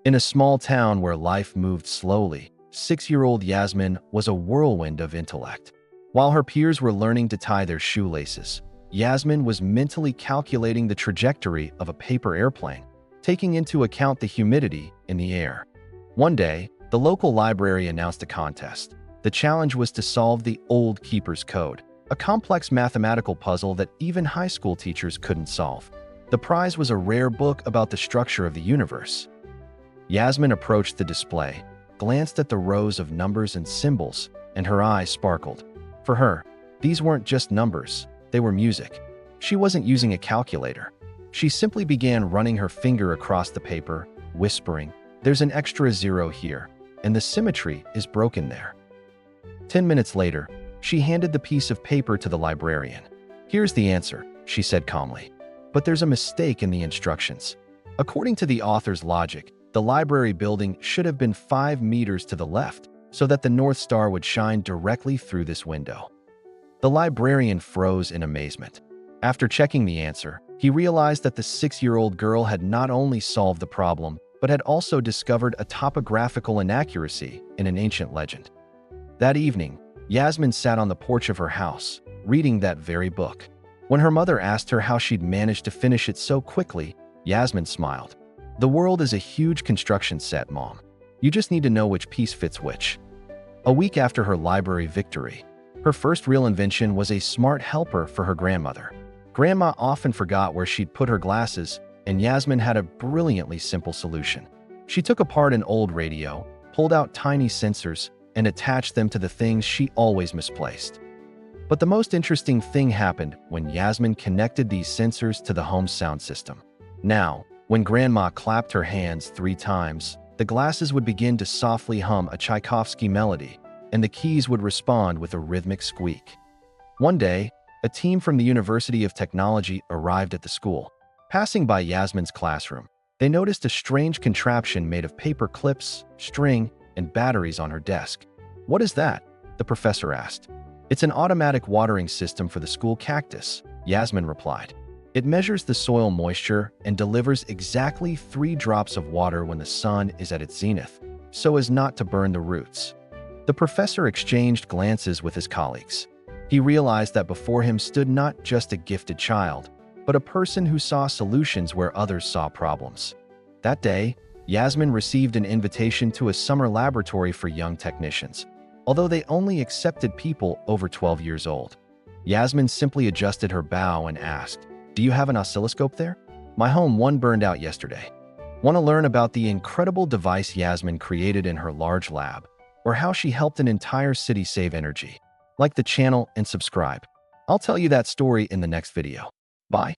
In a small town where life moved slowly, 6-year-old Yasmin was a whirlwind of intellect. While her peers were learning to tie their shoelaces, Yasmin was mentally calculating the trajectory of a paper airplane, taking into account the humidity in the air. One day, the local library announced a contest. The challenge was to solve the Old Keeper's Code, a complex mathematical puzzle that even high school teachers couldn't solve. The prize was a rare book about the structure of the universe. Yasmin approached the display, glanced at the rows of numbers and symbols, and her eyes sparkled. For her, these weren't just numbers, they were music. She wasn't using a calculator. She simply began running her finger across the paper, whispering, "There's an extra zero here, and the symmetry is broken there." 10 minutes later, she handed the piece of paper to the librarian. "Here's the answer," she said calmly. "But there's a mistake in the instructions. According to the author's logic, the library building should have been 5 meters to the left so that the North Star would shine directly through this window." The librarian froze in amazement. After checking the answer, he realized that the 6-year-old girl had not only solved the problem, but had also discovered a topographical inaccuracy in an ancient legend. That evening, Yasmin sat on the porch of her house, reading that very book. When her mother asked her how she'd managed to finish it so quickly, Yasmin smiled. "The world is a huge construction set, Mom. You just need to know which piece fits which." A week after her library victory, her first real invention was a smart helper for her grandmother. Grandma often forgot where she'd put her glasses, and Yasmin had a brilliantly simple solution. She took apart an old radio, pulled out tiny sensors, and attached them to the things she always misplaced. But the most interesting thing happened when Yasmin connected these sensors to the home sound system. Now, when Grandma clapped her hands 3 times, the glasses would begin to softly hum a Tchaikovsky melody, and the keys would respond with a rhythmic squeak. One day, a team from the University of Technology arrived at the school. Passing by Yasmin's classroom, they noticed a strange contraption made of paper clips, string, and batteries on her desk. "What is that?" the professor asked. "It's an automatic watering system for the school cactus," Yasmin replied. "It measures the soil moisture and delivers exactly 3 drops of water when the sun is at its zenith, so as not to burn the roots." The professor exchanged glances with his colleagues. He realized that before him stood not just a gifted child, but a person who saw solutions where others saw problems. That day, Yasmin received an invitation to a summer laboratory for young technicians, although they only accepted people over 12 years old. Yasmin simply adjusted her bow and asked, "Do you have an oscilloscope there? My home one burned out yesterday." Want to learn about the incredible device Yasmin created in her large lab, or how she helped an entire city save energy? Like the channel and subscribe. I'll tell you that story in the next video. Bye.